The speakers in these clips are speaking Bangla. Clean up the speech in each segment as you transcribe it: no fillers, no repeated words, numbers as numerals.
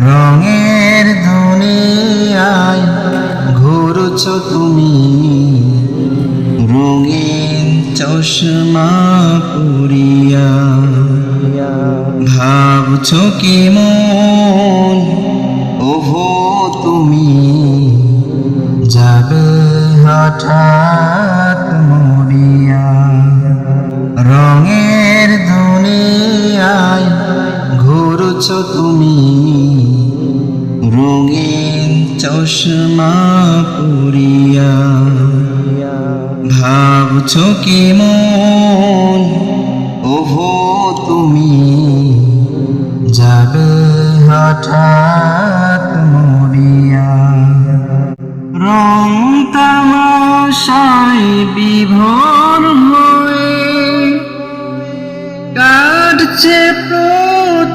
রঙের দুনিয়ায় ঘুরছো তুমি, রঙিন চশমা পরিয়া। ভাবছো কি মন ওহো তুমি, যাবে হঠাৎ মরিয়া। রঙের দুনিয়ায় ঘুরছো তুমি, রঙিন চশমা পরিয়া। ভাবছো কি মন ওহো তুমি, যাবে হঠাৎ মরিয়া। রং তামাশায় বিভোর হয়ে কাটছে প্রতিরোজ,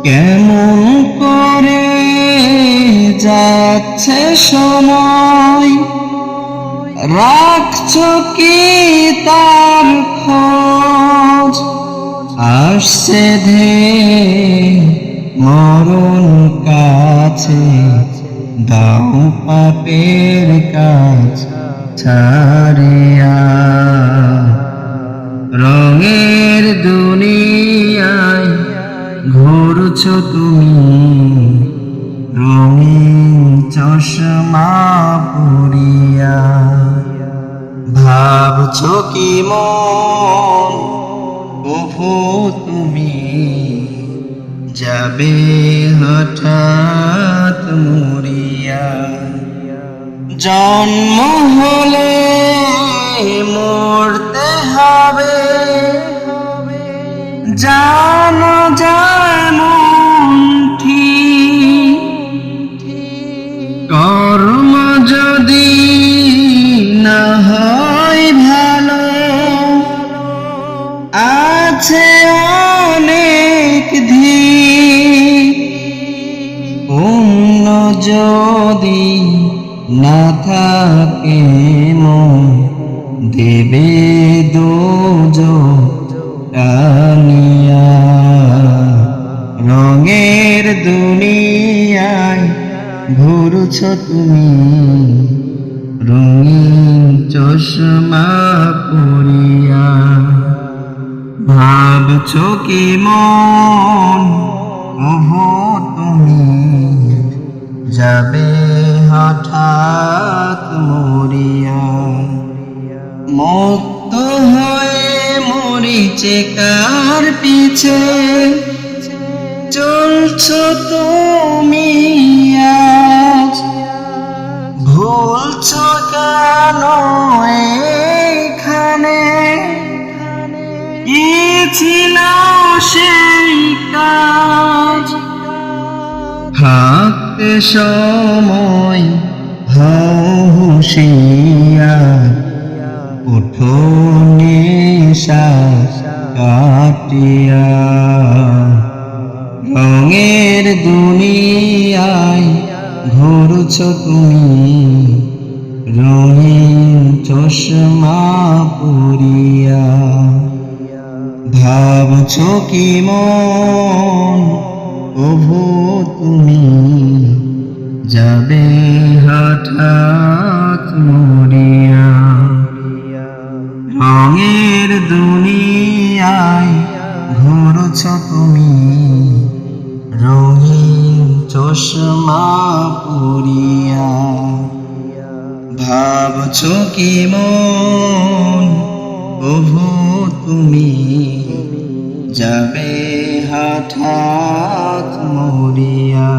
কেমন করে যাচ্ছে সময়, রাখছো কি তার খোঁজ। আসছে ধেয়ে মরণ কাছে, দাও পাপের কাজ ছাড়িয়া। রঙের দুনিয়ায় ঘুরছো তুমি, রঙিন চশমা পরিয়া। ভাবছো কি মন ওহো তুমি, যাবে হঠাৎ মরিয়া। জন্ম হলে মরতে হবে, জানো যেমন ঠিক। কর্ম যদি না হয় ভালো, আছে অনেক দিক। পুণ্য যদি না থাকে মন, দেবে দোজখ টানিয়া। রঙের দুনিয়ায় ঘুরছো তুমি, রঙিন চশমা পরিয়া। ভাবছো কি মন ওহো তুমি, যাবে হঠাৎ মরিয়া। মুক্ত হয়ে মরিচিকার পিছে চলছো তুমি আজ, ভুলছো কেন এইখানে কি ছিল সেই কাজ। থাকতে সময় হও হুঁশিয়ার, ওঠো নিশ্বাস কাটিয়া। রঙের দুনিয়ায় ঘুরছো তুমি, রঙিন চশমা পরিয়া। ভাবছো কি মন ওহো তুমি, যাবে হঠাৎ মরিয়া। রঙের দুনিয়ায় ঘুরছো তুমি, রঙিন চশমা পরিয়া। ভাবছো কি মন ওহো তুমি, যাবে হঠাৎ মরিয়া।